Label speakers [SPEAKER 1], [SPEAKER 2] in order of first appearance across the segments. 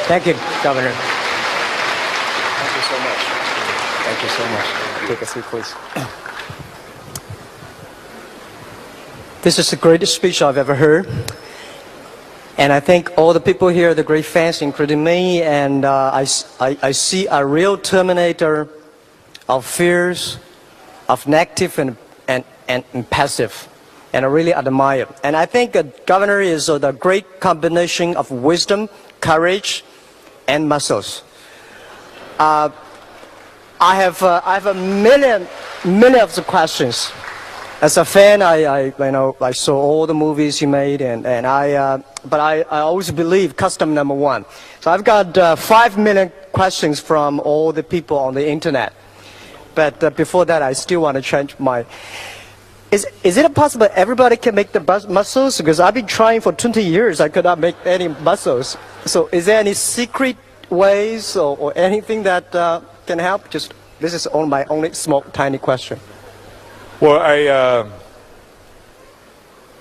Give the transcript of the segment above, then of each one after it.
[SPEAKER 1] Thank you, Governor.
[SPEAKER 2] Thank you so much.
[SPEAKER 1] Thank you so much. Take a seat, please. This is the greatest speech I've ever heard. And I think all the people here are the great fans, including me. And I see a real terminator of fears, of negative and passive. And I really admire. And I think a governor is the great combination of wisdom, courage, and muscles. I have a million of the questions. As a fan, I saw all the movies you made, but I always believe custom number one. So I've got 5 million questions from all the people on the internet. But before that, I still want to change my. Is it possible everybody can make the muscles? Because I've been trying for 20 years, I could not make any muscles. So is there any secret ways or anything that can help? Just this is my only small, tiny question.
[SPEAKER 3] Well,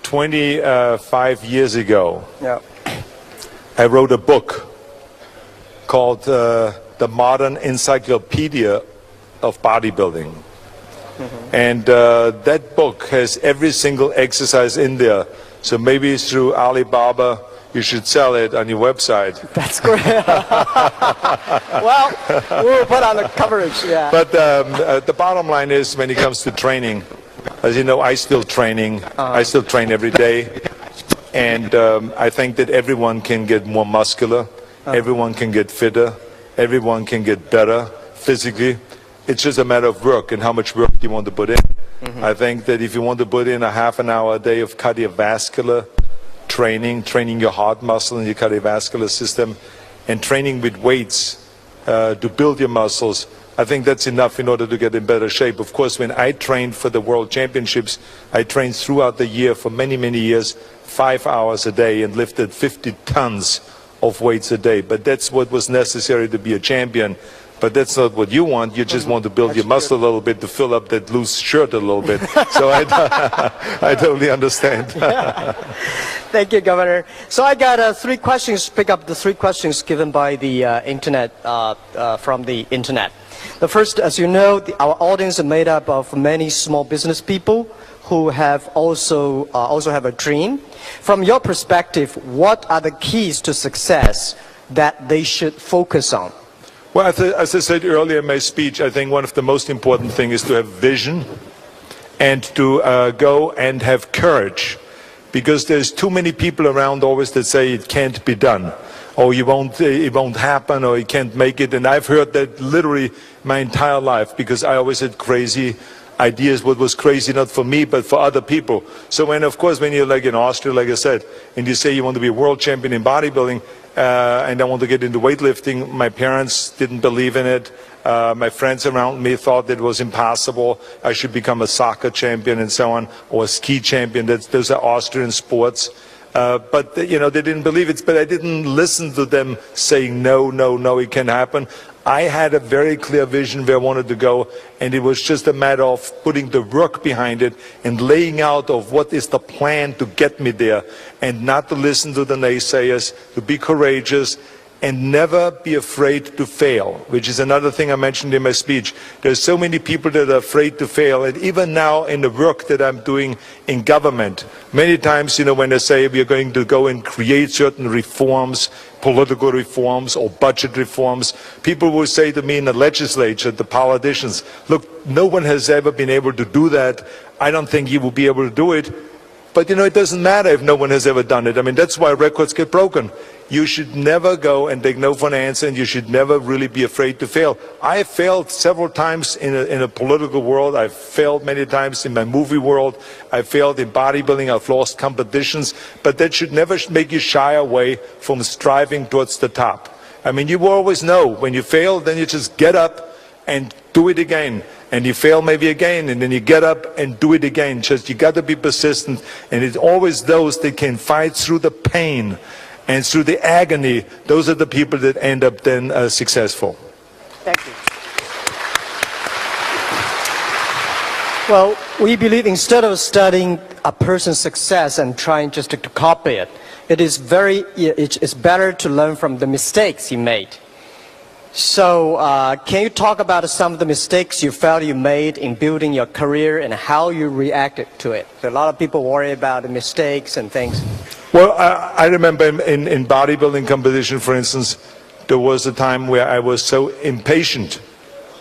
[SPEAKER 3] 25 years ago, I wrote a book called The Modern Encyclopedia of Bodybuilding. And that book has every single exercise in there. So maybe through Alibaba, you should sell it on your website.
[SPEAKER 1] That's great. Well, we'll put on the coverage, yeah.
[SPEAKER 3] But the bottom line is, when it comes to training, as you know, I still training. I still train every day. And I think that everyone can get more muscular. Everyone can get fitter. Everyone can get better physically. It's just a matter of work and how much work you want to put in. I think that if you want to put in a half an hour a day of cardiovascular training your heart muscle and your cardiovascular system, and training with weights to build your muscles, I think that's enough in order to get in better shape. Of course, when I trained for the World Championships, I trained throughout the year for many, many years, 5 hours a day, and lifted 50 tons of weights a day. But that's what was necessary to be a champion. But that's not what you want. You just want to build your muscle a little bit to fill up that loose shirt a little bit. So I totally understand.
[SPEAKER 1] Thank you, Governor. So I got 3 questions, pick up the 3 questions given by the internet, from the internet. The first, as you know, our audience is made up of many small business people who have also have a dream. From your perspective, what are the keys to success that they should focus on?
[SPEAKER 3] Well, as I said earlier in my speech, I think one of the most important things is to have vision and to go and have courage, because there's too many people around always that say it can't be done, or it won't happen, or you can't make it. And I've heard that literally my entire life, because I always had crazy ideas. What was crazy, not for me, but for other people. So when you're like in Austria, like I said, and you say you want to be a world champion in bodybuilding, and I want to get into weightlifting, my parents didn't believe in it. My friends around me thought that it was impossible. I should become a soccer champion and so on, or a ski champion. Those are Austrian sports. But they didn't believe it. But I didn't listen to them saying, no, it can happen. I had a very clear vision where I wanted to go, and it was just a matter of putting the work behind it and laying out of what is the plan to get me there, and not to listen to the naysayers, to be courageous and never be afraid to fail, which is another thing I mentioned in my speech. There's so many people that are afraid to fail, and even now in the work that I'm doing in government, many times, when they say we are going to go and create certain reforms, political reforms or budget reforms, people will say to me in the legislature, the politicians, look, no one has ever been able to do that. I don't think you will be able to do it. But it doesn't matter if no one has ever done it. I mean, that's why records get broken. You should never go and take no for an answer, and you should never really be afraid to fail. I have failed several times in a political world. I've failed many times in my movie world. I've failed in bodybuilding. I've lost competitions. But that should never make you shy away from striving towards the top. I mean, you will always know when you fail, then you just get up and do it again. And you fail maybe again, and then you get up and do it again. Just you got to be persistent, and it's always those that can fight through the pain and through the agony. Those are the people that end up then successful.
[SPEAKER 1] Thank you. Well, we believe instead of studying a person's success and trying just to copy it, it's better to learn from the mistakes he made. So, can you talk about some of the mistakes you felt you made in building your career and how you reacted to it? A lot of people worry about the mistakes and things.
[SPEAKER 3] Well, I remember in bodybuilding competition, for instance, there was a time where I was so impatient,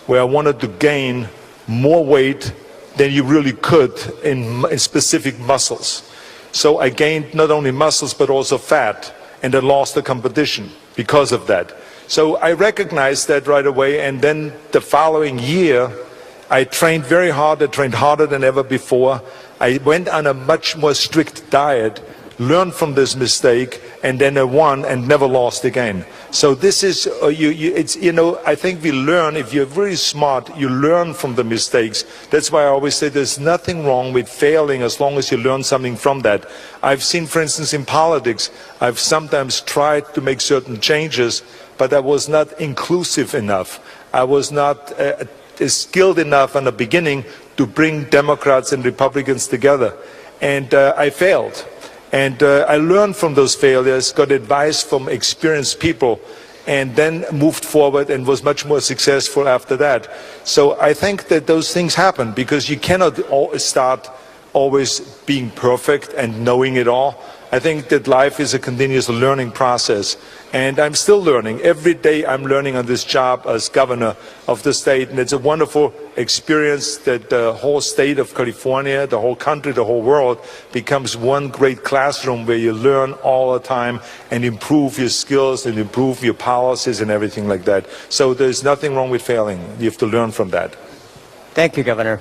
[SPEAKER 3] where I wanted to gain more weight than you really could in specific muscles. So I gained not only muscles but also fat, and I lost the competition because of that. So I recognized that right away, and then the following year I trained very hard. I trained harder than ever before. I went on a much more strict diet, learned from this mistake, and then I won and never lost again. So this is, I think we learn, if you're very smart, you learn from the mistakes. That's why I always say there's nothing wrong with failing as long as you learn something from that. I've seen, for instance, in politics, I've sometimes tried to make certain changes, but I was not inclusive enough. I was not skilled enough in the beginning to bring Democrats and Republicans together. And I failed. And I learned from those failures, got advice from experienced people, and then moved forward and was much more successful after that. So I think that those things happen because you cannot start always being perfect and knowing it all. I think that life is a continuous learning process, and I'm still learning. Every day I'm learning on this job as governor of the state, and it's a wonderful experience that the whole state of California, the whole country, the whole world becomes one great classroom where you learn all the time and improve your skills and improve your policies and everything like that. So there's nothing wrong with failing. You have to learn from that.
[SPEAKER 1] Thank you, Governor.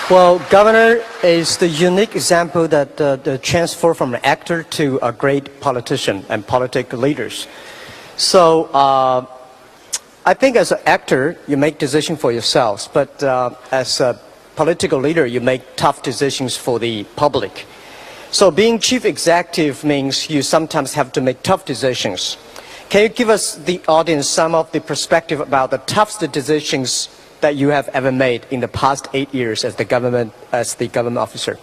[SPEAKER 1] Well, Governor is the unique example that the transfer from an actor to a great politician and political leaders. So I think as an actor, you make decisions for yourselves, but as a political leader, you make tough decisions for the public. So being chief executive means you sometimes have to make tough decisions. Can you give us, the audience, some of the perspective about the toughest decisions that you have ever made in the past 8 years as the government officer?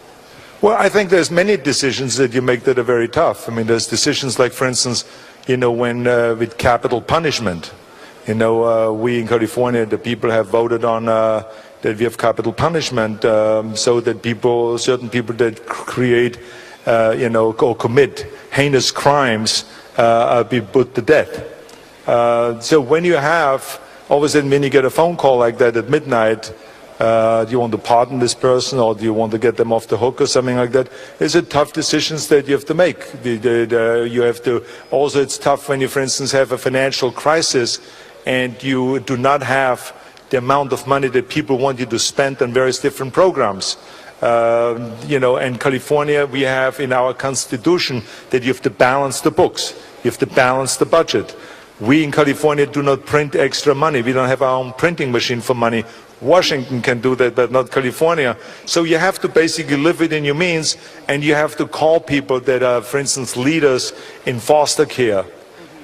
[SPEAKER 3] Well, I think there's many decisions that you make that are very tough. I mean, there's decisions like, for instance, when with capital punishment, we in California, the people have voted on that we have capital punishment so that certain people that create, or commit heinous crimes be put to death. So when you have all of a sudden, when you get a phone call like that at midnight, do you want to pardon this person or do you want to get them off the hook or something like that? These are tough decisions that you have to make. You have to. Also, it's tough when you, for instance, have a financial crisis and you do not have the amount of money that people want you to spend on various different programs. In California, we have in our constitution that you have to balance the books. You have to balance the budget. We in California do not print extra money. We don't have our own printing machine for money. Washington can do that, but not California. So you have to basically live within your means, and you have to call people that are, for instance, leaders in foster care,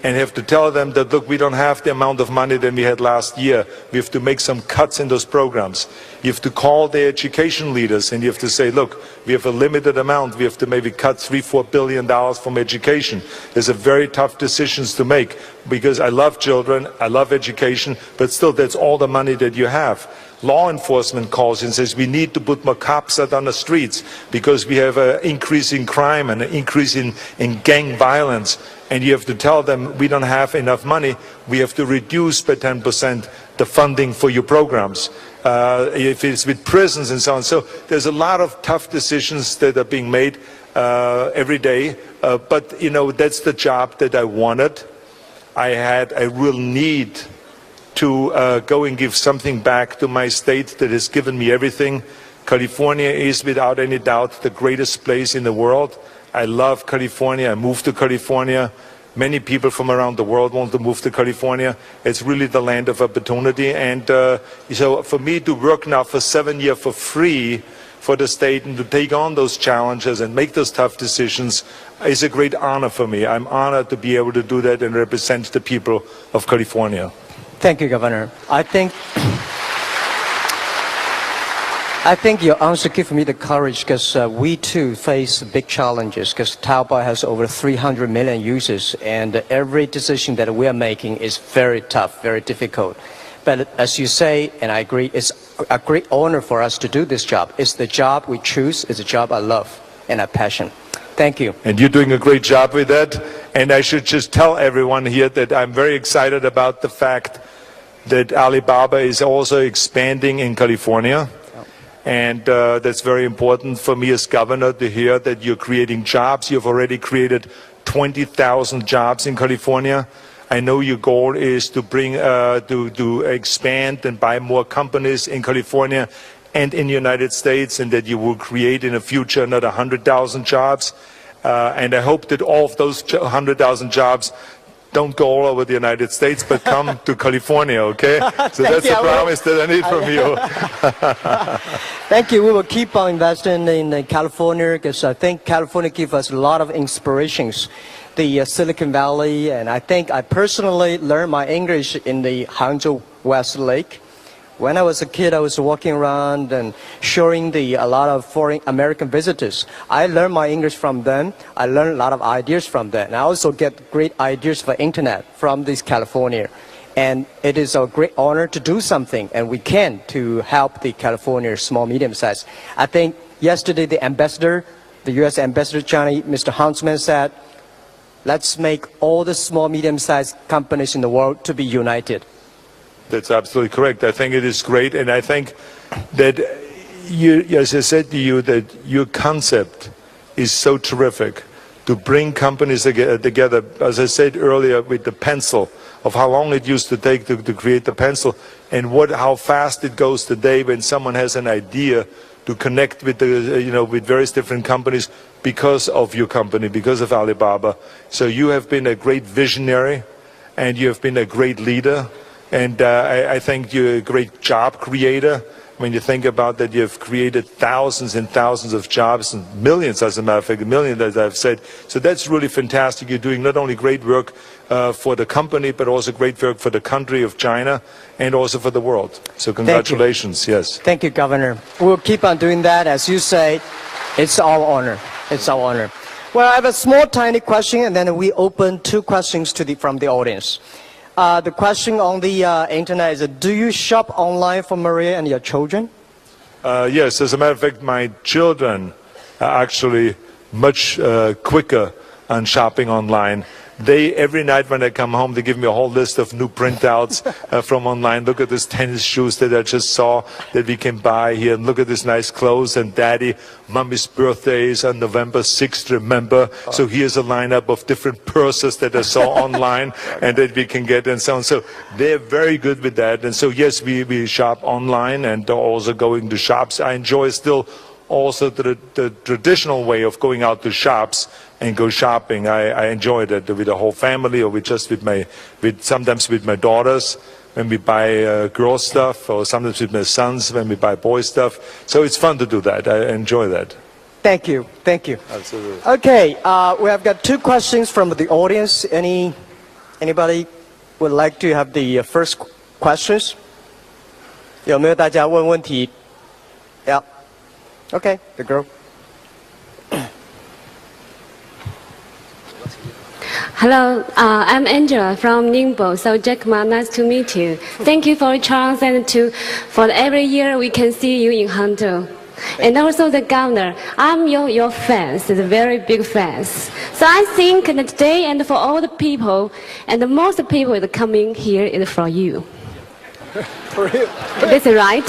[SPEAKER 3] and have to tell them that, look, we don't have the amount of money that we had last year. We have to make some cuts in those programs. You have to call the education leaders and you have to say, look, we have a limited amount. We have to maybe cut $3-4 billion from education. There's a very tough decisions to make because I love children, I love education, but still that's all the money that you have. Law enforcement calls and says we need to put more cops out on the streets because we have an increase in crime and an increase in gang violence. And you have to tell them we don't have enough money. We have to reduce by 10% the funding for your programs. If it's with prisons and so on. So there's a lot of tough decisions that are being made every day. But, that's the job that I wanted. I had a real need to go and give something back to my state that has given me everything. California is without any doubt the greatest place in the world. I love California. I moved to California. Many people from around the world want to move to California. It's really the land of opportunity. And so for me to work now for 7 years for free for the state and to take on those challenges and make those tough decisions is a great honor for me. I'm honored to be able to do that and represent the people of California.
[SPEAKER 1] Thank you, Governor. I think I think your answer gives me the courage because we too face big challenges because Taobao has over 300 million users and every decision that we are making is very tough, very difficult. But as you say, and I agree, it's a great honor for us to do this job. It's the job we choose, it's a job I love and I passion. Thank you.
[SPEAKER 3] And you're doing a great job with that. And I should just tell everyone here that I'm very excited about the fact that Alibaba is also expanding in California. And that's very important for me as governor to hear that you're creating jobs. You've already created 20,000 jobs in California. I know your goal is to bring, to expand and buy more companies in California and in the United States, and that you will create in the future another 100,000 jobs. And I hope that all of those 100,000 jobs don't go all over the United States, but come to California, okay? So that's a promise that I need from you.
[SPEAKER 1] Thank you. We will keep on investing in California because I think California gives us a lot of inspirations. The Silicon Valley, and I think I personally learned my English in the Hangzhou West Lake. When I was a kid, I was walking around and showing a lot of foreign American visitors. I learned my English from them. I learned a lot of ideas from them. And I also get great ideas for internet from this California. And it is a great honor to do something, and we can, to help the California small, medium size. I think yesterday the ambassador, the U.S. ambassador to China, Mr. Huntsman said, let's make all the small, medium-sized companies in the world to be united.
[SPEAKER 3] That's absolutely correct. I think it is great, and I think that you, as I said to you, that your concept is so terrific to bring companies together. As I said earlier, with the pencil, of how long it used to take to create the pencil, and how fast it goes today when someone has an idea to connect with with various different companies because of your company, because of Alibaba. So you have been a great visionary, and you have been a great leader. And I think you're a great job creator. When you think about that, you've created thousands and thousands of jobs, and millions, as a matter of fact, millions, as I've said. So that's really fantastic. You're doing not only great work for the company, but also great work for the country of China and also for the world. So congratulations, yes.
[SPEAKER 1] Thank you, Governor. We'll keep on doing that. As you say, it's our honor. It's our honor. Well, I have a small, tiny question, and then we open 2 questions from the audience. The question on the internet is, do you shop online for Maria and your children?
[SPEAKER 3] Yes, as a matter of fact, my children are actually much quicker on shopping online. Every night when I come home, they give me a whole list of new printouts from online. Look at these tennis shoes that I just saw that we can buy here. And look at these nice clothes. And Daddy, Mommy's birthday is on November 6th, remember? So here's a lineup of different purses that I saw online and that we can get and so on. So they're very good with that. And so, yes, we shop online and also going to shops. I enjoy still also the traditional way of going out to shops and go shopping. I enjoy that with the whole family, or sometimes with my daughters when we buy girl stuff, or sometimes with my sons when we buy boy stuff. So it's fun to do that. I enjoy that.
[SPEAKER 1] Thank you. Thank you.
[SPEAKER 3] Absolutely.
[SPEAKER 1] Okay, we have got 2 questions from the audience. Anybody would like to have the first questions? 有没有大家问问题? Yeah. Okay, the girl.
[SPEAKER 4] Hello, I'm Angela from Ningbo. So Jack Ma, nice to meet you. Thank you for the chance and for every year we can see you in Hangzhou. And also the governor, I'm your fans, the very big fans. So I think that today and for all the people, and the most people that coming here is for you.
[SPEAKER 1] For you.
[SPEAKER 4] That's right.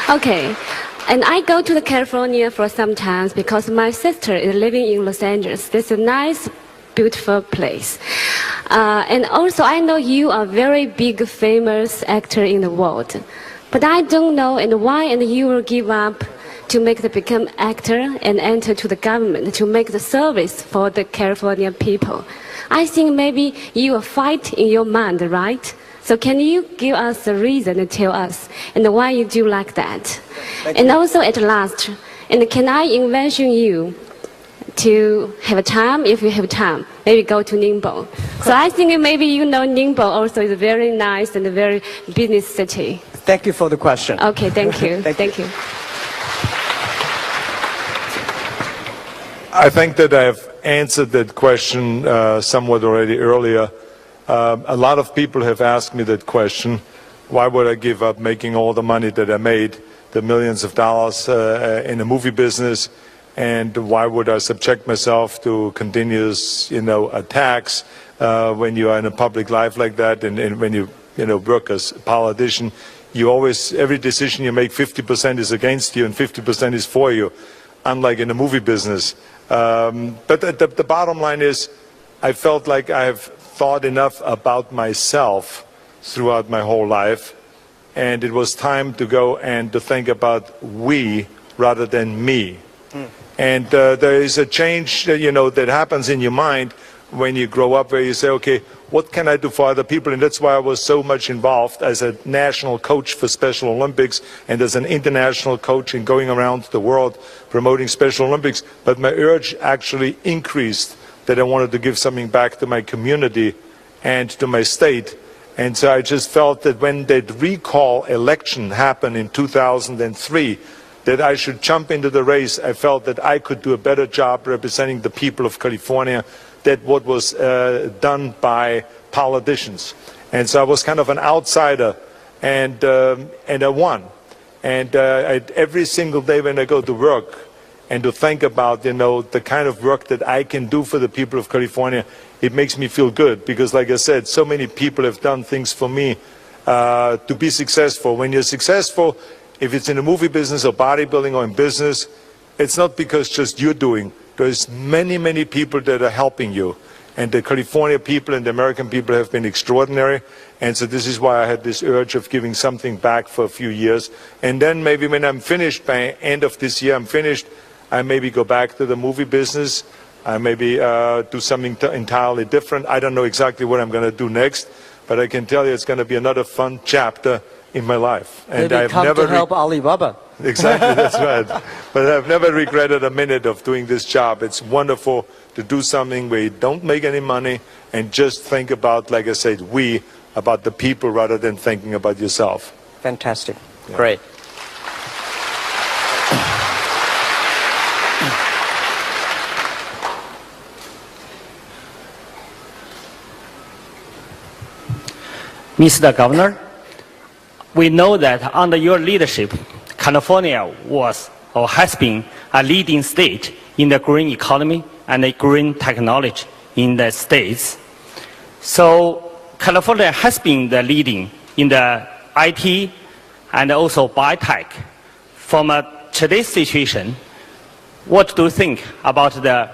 [SPEAKER 4] Okay. And I go to California for some time because my sister is living in Los Angeles. It's a nice, beautiful place. And also I know you are a very big, famous actor in the world. But I don't know why you will give up to become actor and enter to the government to make the service for the California people. I think maybe you will fight in your mind, right? So can you give us a reason and tell us and why you do like that? And also at last, and can I invite you to have a time, if you have time, maybe go to Ningbo. So I think maybe you know Ningbo also is very nice and a very business city.
[SPEAKER 1] Thank you for the question.
[SPEAKER 4] Okay, thank you.
[SPEAKER 1] Thank you.
[SPEAKER 3] I think that I've answered that question somewhat already earlier. A lot of people have asked me that question. Why would I give up making all the money that I made, the millions of dollars in the movie business, and why would I subject myself to continuous, attacks when you are in a public life like that, and when you work as a politician, you always, every decision you make, 50% is against you and 50% is for you, unlike in the movie business. But the bottom line is, I felt like I have thought enough about myself throughout my whole life, and it was time to go and to think about we rather than me. And there is a change, that happens in your mind when you grow up, where you say, okay, what can I do for other people? And that's why I was so much involved as a national coach for Special Olympics and as an international coach in going around the world promoting Special Olympics. But my urge actually increased, that I wanted to give something back to my community and to my state. And so I just felt that when that recall election happened in 2003, that I should jump into the race. I felt that I could do a better job representing the people of California than what was done by politicians. And so I was kind of an outsider, and I won. And every single day when I go to work and to think about, the kind of work that I can do for the people of California, it makes me feel good, because like I said, so many people have done things for me to be successful. When you're successful, if it's in the movie business or bodybuilding or in business, it's not because just you're doing. There's many, many people that are helping you. And the California people and the American people have been extraordinary. And so this is why I had this urge of giving something back for a few years. And then maybe when I'm finished, by end of this year I'm finished, I maybe go back to the movie business. I maybe do something entirely different. I don't know exactly what I'm going to do next, but I can tell you it's going to be another fun chapter in my life. And
[SPEAKER 1] Maybe
[SPEAKER 3] I've
[SPEAKER 1] come
[SPEAKER 3] never
[SPEAKER 1] to help Alibaba.
[SPEAKER 3] Exactly, that's right. But I've never regretted a minute of doing this job. It's wonderful to do something where you don't make any money and just think about, like I said, about the people rather than thinking about yourself.
[SPEAKER 1] Fantastic. Great.
[SPEAKER 5] Mr. Governor, we know that under your leadership, California was or has been a leading state in the green economy and the green technology in the states. So California has been the leading in the IT and also biotech. From today's situation, what do you think about the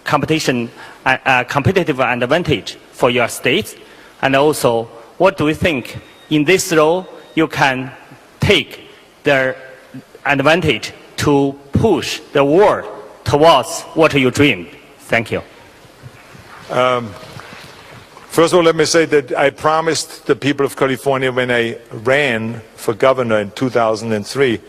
[SPEAKER 5] competitive advantage for your states? And also, what do you think in this role you can take the advantage to push the world towards what you dreamed? Thank you.
[SPEAKER 3] First of all, let me say that I promised the people of California when I ran for governor in 2003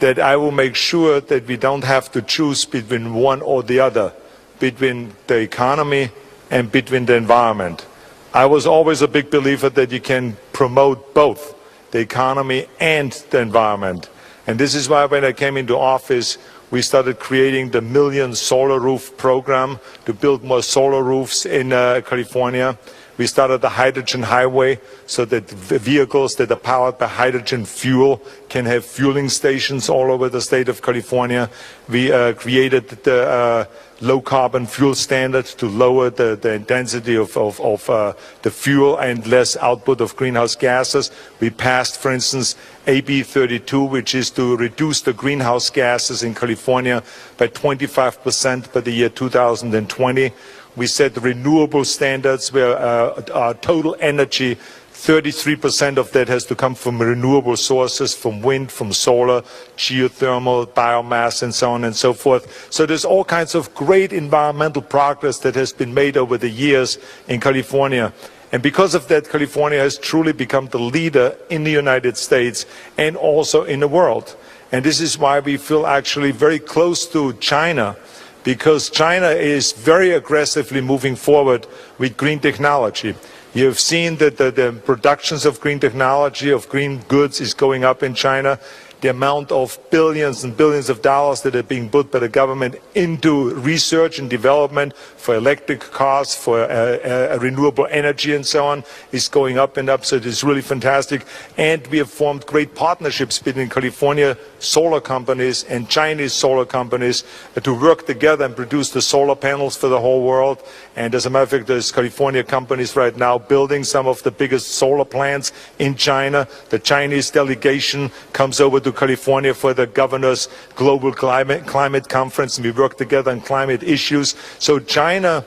[SPEAKER 3] that I will make sure that we don't have to choose between one or the other, between the economy and between the environment. I was always a big believer that you can promote both the economy and the environment. And this is why when I came into office, we started creating the Million Solar Roof program to build more solar roofs in California. We started the Hydrogen Highway so that vehicles that are powered by hydrogen fuel can have fueling stations all over the state of California. We created the low carbon fuel standard to lower the intensity of the fuel and less output of greenhouse gases. We passed, for instance, AB 32, which is to reduce the greenhouse gases in California by 25% by the year 2020. We set renewable standards where our total energy, 33% of that has to come from renewable sources, from wind, from solar, geothermal, biomass, and so on and so forth. So there's all kinds of great environmental progress that has been made over the years in California. And because of that, California has truly become the leader in the United States and also in the world. And this is why we feel actually very close to China, because China is very aggressively moving forward with green technology. You've seen that the productions of green technology, of green goods is going up in China. The amount of billions and billions of dollars that are being put by the government into research and development for electric cars, for renewable energy and so on is going up and up. So it is really fantastic. And we have formed great partnerships between California solar companies and Chinese solar companies to work together and produce the solar panels for the whole world. And as a matter of fact, there's California companies right now building some of the biggest solar plants in China. The Chinese delegation comes over to California for the governor's global climate conference, and we work together on climate issues. So China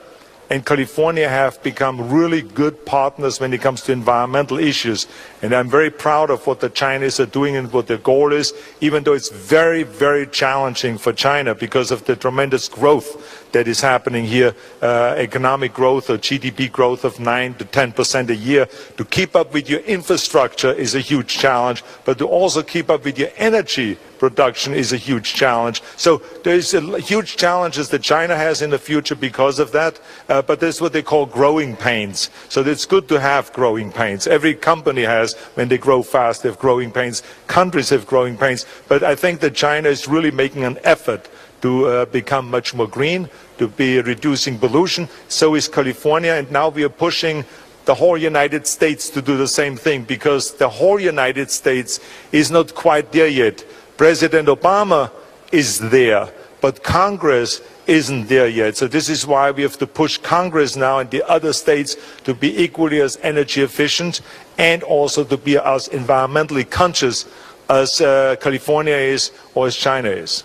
[SPEAKER 3] and California have become really good partners when it comes to environmental issues. And I'm very proud of what the Chinese are doing and what their goal is, even though it's very, very challenging for China because of the tremendous growth that is happening here, economic growth or GDP growth of 9 to 10% a year. To keep up with your infrastructure is a huge challenge, but to also keep up with your energy production is a huge challenge. So there's huge challenges that China has in the future because of that, but there's what they call growing pains. So it's good to have growing pains. Every company has, when they grow fast, they have growing pains. Countries have growing pains. But I think that China is really making an effort to become much more green, to be reducing pollution. So is California, and now we are pushing the whole United States to do the same thing, because the whole United States is not quite there yet. President Obama is there, but Congress isn't there yet. So this is why we have to push Congress now and the other states to be equally as energy efficient and also to be as environmentally conscious as California is or as China is.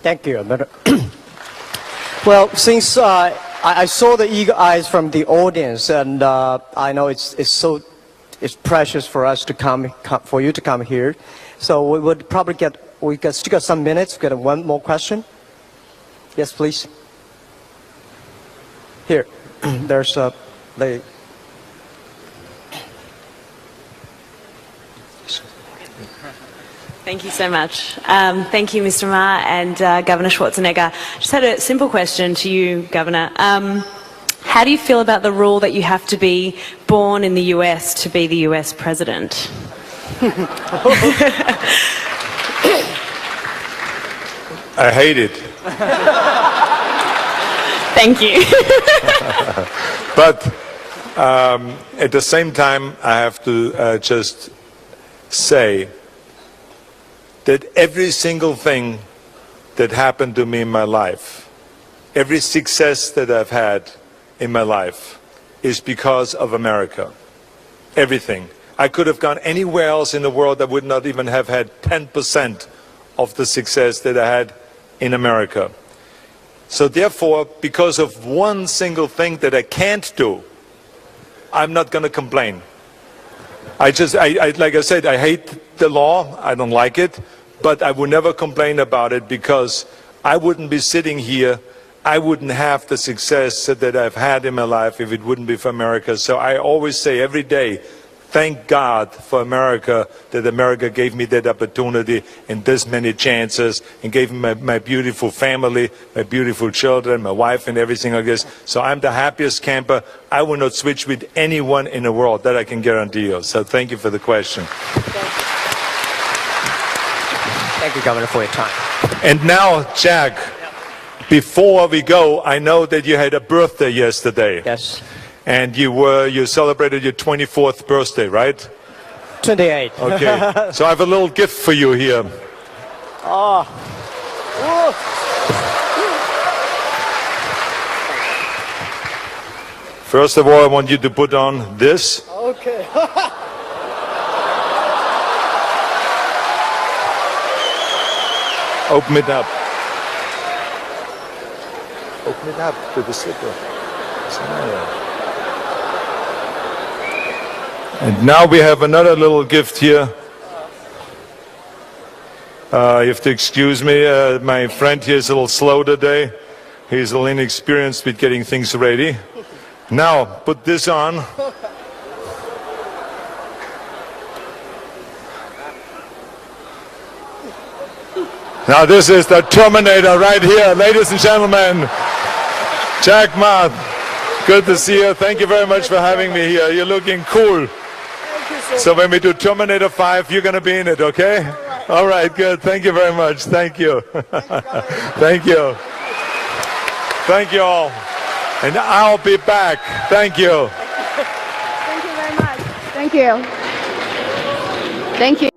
[SPEAKER 1] Thank you. Well, since I saw the eager eyes from the audience, and I know it's precious for us to for you to come here. So we would probably we still got some minutes. We got one more question. Yes, please. Here, there's the.
[SPEAKER 6] Thank you so much. Thank you, Mr. Ma and Governor Schwarzenegger. Just had a simple question to you, Governor. How do you feel about the rule that you have to be born in the US to be the US president?
[SPEAKER 3] I hate it.
[SPEAKER 6] Thank you.
[SPEAKER 3] But at the same time, I have to just say that every single thing that happened to me in my life, every success that I've had in my life is because of America. Everything. I could have gone anywhere else in the world. I would not even have had 10% of the success that I had in America. So therefore, because of one single thing that I can't do, I'm not going to complain. Like I said, I hate the law. I don't like it. But I will never complain about it, because I wouldn't be sitting here. I wouldn't have the success that I've had in my life if it wouldn't be for America. So I always say every day, thank God for America, that America gave me that opportunity and this many chances, and gave me my beautiful family, my beautiful children, my wife and everything like this. So I'm the happiest camper. I will not switch with anyone in the world, that I can guarantee you. So thank you for the question.
[SPEAKER 1] Thank you, Governor, for your time.
[SPEAKER 3] And now, Jack, before we go, I know that you had a birthday yesterday.
[SPEAKER 1] Yes.
[SPEAKER 3] And you celebrated your 24th birthday, right?
[SPEAKER 1] 28.
[SPEAKER 3] Okay. So I have a little gift for you here.
[SPEAKER 1] Oh.
[SPEAKER 3] First of all, I want you to put on this.
[SPEAKER 1] Okay.
[SPEAKER 3] Open it up. Open it up to the slipper. And now we have another little gift here. You have to excuse me, my friend here is a little slow today. He's a little inexperienced with getting things ready. Now, put this on. Now this is the Terminator right here, ladies and gentlemen. Jack Ma, Good to see you. Thank you very much for having me here. You're looking cool. So when we do Terminator 5, you're going to be in it, okay? All right, good. Thank you very much. Thank you. Thank you. Thank you all. And I'll be back. Thank you.
[SPEAKER 7] Thank you very much. Thank you. Thank you.